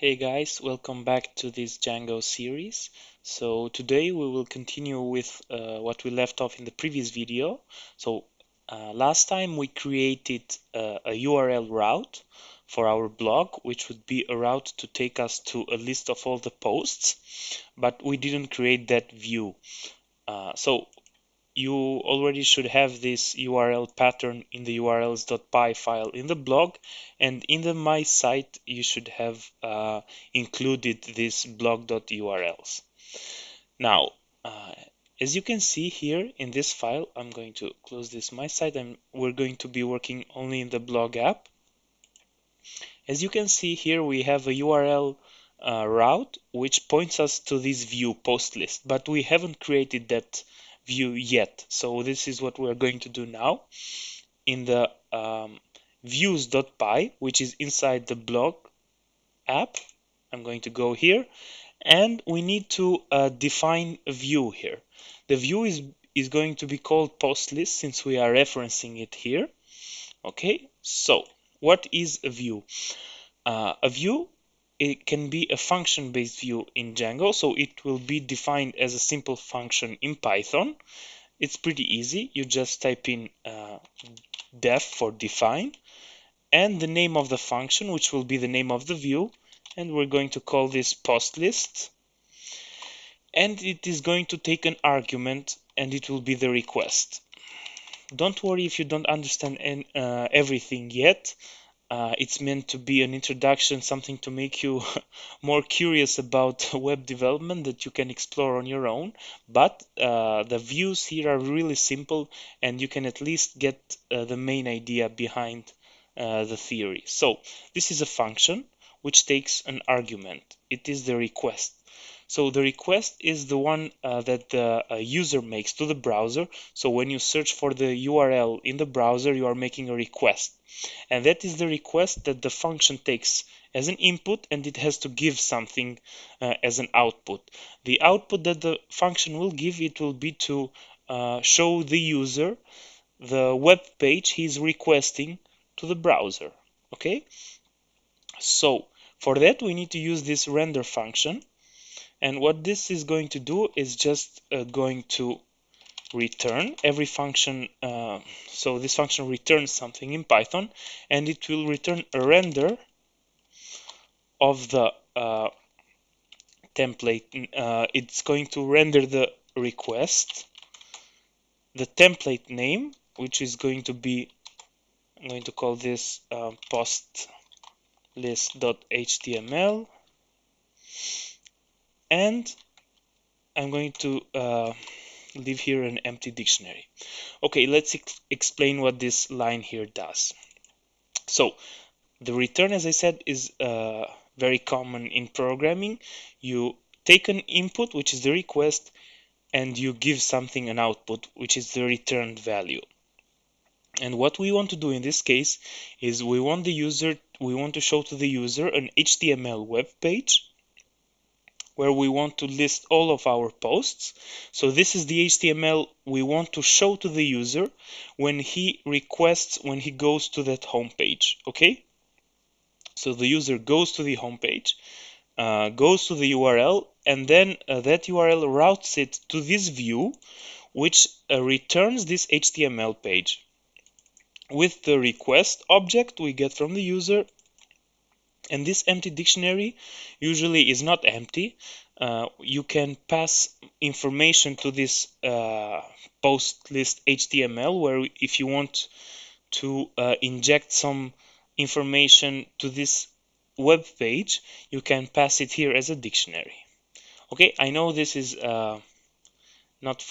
Hey guys, welcome back to this Django series. So today we will continue with what we left off in the previous video. So last time we created a URL route for our blog, which would be a route to take us to a list of all the posts, but we didn't create that view. So you already should have this URL pattern in the urls.py file in the blog, and in the my site you should have included this blog.urls. Now, as you can see here in this file, I'm going to close this my site and we're going to be working only in the blog app. As you can see here, we have a URL route which points us to this view post list, but we haven't created that view yet. So this is what we're going to do now. In the views.py, which is inside the blog app, I'm going to go here, and we need to define a view here. The view is going to be called post list since we are referencing it here. Okay, so what is a view? A view, it can be a function-based view in Django, so it will be defined as a simple function in Python. It's pretty easy. You just type in def for define and the name of the function, which will be the name of the view, and we're going to call this post list, and it is going to take an argument and it will be the request. Don't worry if you don't understand everything yet. It's meant to be an introduction, something to make you more curious about web development that you can explore on your own. But the views here are really simple, and you can at least get the main idea behind the theory. So this is a function which takes an argument. It is the request. So the request is the one that the user makes to the browser. So when you search for the URL in the browser, you are making a request. And that is the request that the function takes as an input, and it has to give something as an output. The output that the function will give, it will be to show the user the web page he's requesting to the browser. Okay? So for that, we need to use this render function. And what this is going to do is just going to return every function. So this function returns something in Python, and it will return a render of the template. It's going to render the request, the template name, which is going to be, I'm going to call this post list.html, and I'm going to leave here an empty dictionary. Okay, let's explain what this line here does. So the return, as I said, is very common in programming. You take an input, which is the request, and you give something an output, which is the returned value. And what we want to do in this case is we want to show to the user an HTML web page where we want to list all of our posts. So this is the HTML we want to show to the user when he goes to that home page. Okay? So the user goes to the home page, goes to the URL, and then that URL routes it to this view, which returns this HTML page. With the request object we get from the user, and this empty dictionary usually is not empty. You can pass information to this post list HTML, where if you want to inject some information to this web page, you can pass it here as a dictionary. Okay, I know this is not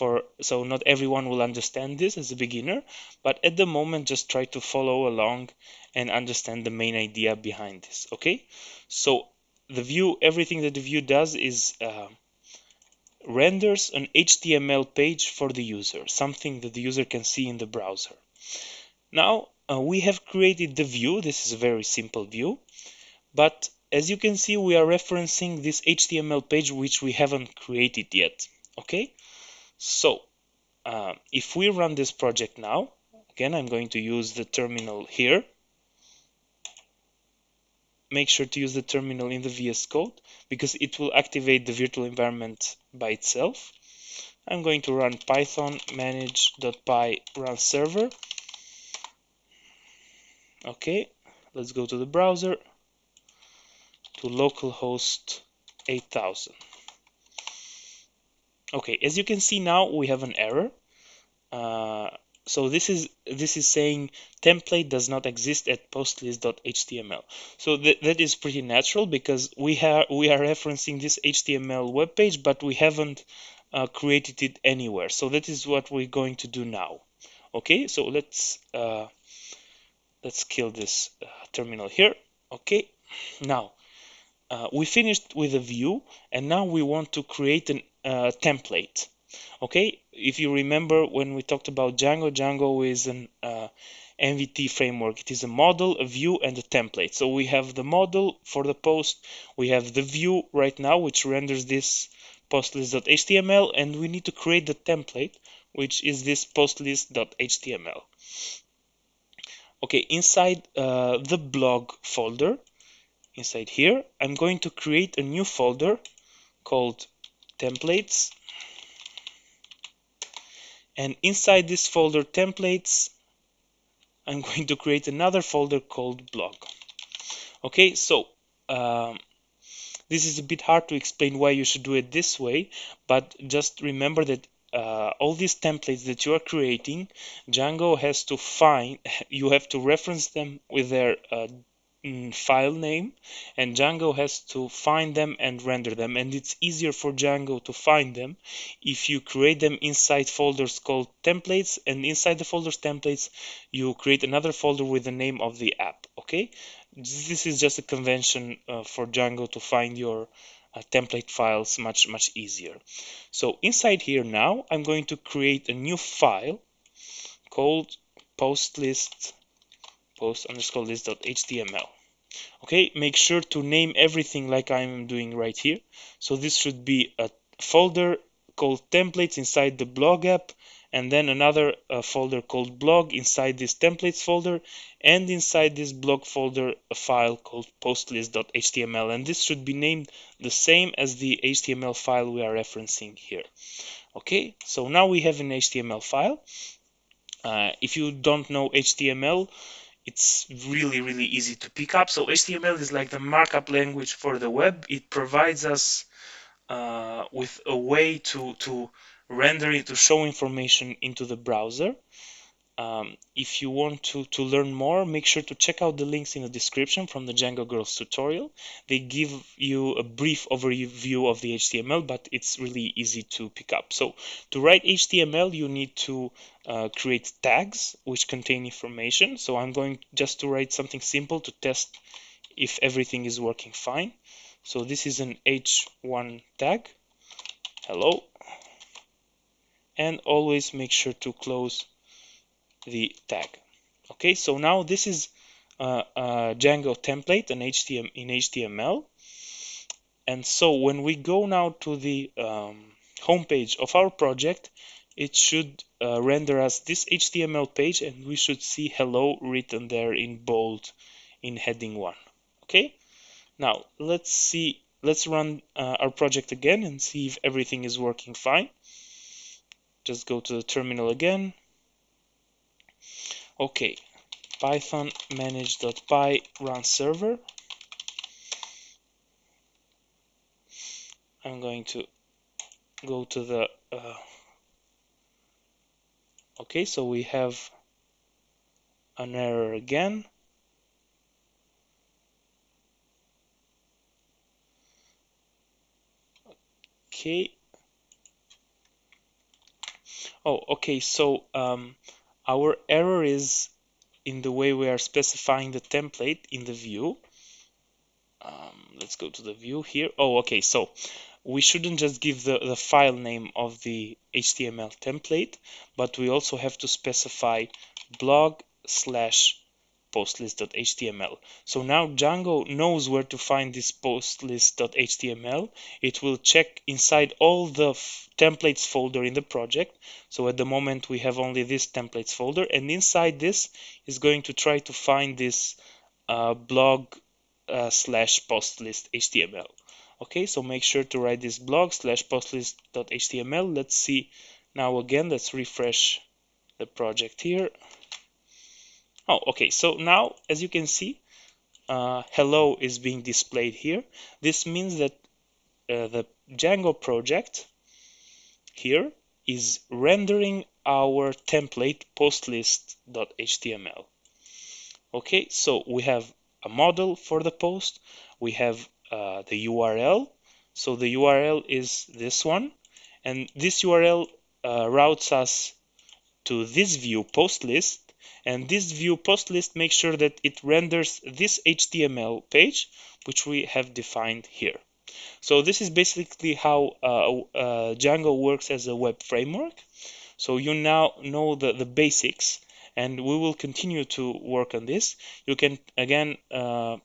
everyone will understand this as a beginner, but at the moment just try to follow along and understand the main idea behind this. Okay, so the view, everything that the view does is renders an HTML page for the user, something that the user can see in the browser. Now we have created the view. This is a very simple view, but as you can see, we are referencing this HTML page which we haven't created yet. Okay, so if we run this project now, again, I'm going to use the terminal here. make sure to use the terminal in the VS Code because it will activate the virtual environment by itself. I'm going to run python manage.py run server. Okay, let's go to the browser to localhost 8000. Okay, as you can see now we have an error. So this is saying template does not exist at postlist.html. So that is pretty natural because we are referencing this HTML web page, but we haven't created it anywhere. So that is what we're going to do now. Okay, so let's kill this terminal here. Okay, now we finished with a view, and now we want to create a template. Okay, if you remember when we talked about Django, Django is an MVT framework. It is a model, a view, and a template. So we have the model for the post, we have the view right now, which renders this postlist.html, and we need to create the template, which is this postlist.html. Okay, inside the blog folder, inside here, I'm going to create a new folder called templates. And inside this folder templates, I'm going to create another folder called blog. Okay, so this is a bit hard to explain why you should do it this way, but just remember that all these templates that you are creating, Django has to find, you have to reference them with their file name, and Django has to find them and render them. And it's easier for Django to find them if you create them inside folders called templates, and inside the folders templates you create another folder with the name of the app. Okay, this is just a convention for Django to find your template files much easier. So inside here now I'm going to create a new file called post_list.html. Okay, make sure to name everything like I'm doing right here. So this should be a folder called templates inside the blog app, and then another folder called blog inside this templates folder, and inside this blog folder a file called postlist.html, and this should be named the same as the HTML file we are referencing here. Okay, so now we have an HTML file. If you don't know HTML, it's really easy to pick up. So HTML is like the markup language for the web. It provides us with a way to render it, to show information into the browser. If you want to learn more, make sure to check out the links in the description from the Django Girls tutorial. They give you a brief overview of the HTML, but it's really easy to pick up. So to write HTML, you need to create tags which contain information. So I'm going just to write something simple to test if everything is working fine. So this is an h1 tag, hello, and always make sure to close the tag. Okay, so now this is a Django template in HTML. And so when we go now to the home page of our project, it should render us this HTML page, and we should see hello written there in bold in heading 1. Okay, now let's run our project again and see if everything is working fine. Just go to the terminal again. Okay, python manage.py run server. I'm going to go to the okay, so we have an error again. Okay. Oh, okay, so our error is in the way we are specifying the template in the view. Let's go to the view here. Oh, okay, so we shouldn't just give the file name of the HTML template, but we also have to specify blog/postlist.html. So now Django knows where to find this postlist.html. It will check inside all the templates folder in the project. So at the moment we have only this templates folder, and inside this is going to try to find this blog slash postlist HTML. Okay, so make sure to write this blog slash postlist.html. Let's see now again. Let's refresh the project here. Oh, okay. So now, as you can see, hello is being displayed here. This means that the Django project here is rendering our template postlist.html. Okay, so we have a model for the post. We have the URL. So the URL is this one, and this URL routes us to this view post list, and this view post list makes sure that it renders this HTML page, which we have defined here. So this is basically how Django works as a web framework. So you now know the basics, and we will continue to work on this. You can again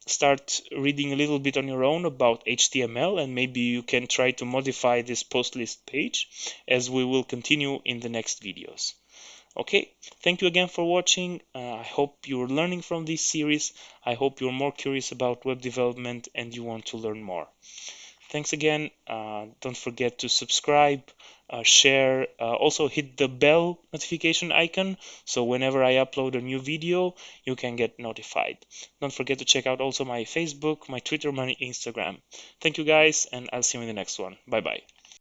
start reading a little bit on your own about HTML, and maybe you can try to modify this post list page as we will continue in the next videos. Okay, thank you again for watching. I hope you're learning from this series. I hope you're more curious about web development and you want to learn more. Thanks again. Don't forget to subscribe, share, also hit the bell notification icon so whenever I upload a new video, you can get notified. Don't forget to check out also my Facebook, my Twitter, my Instagram. Thank you guys, and I'll see you in the next one. Bye bye.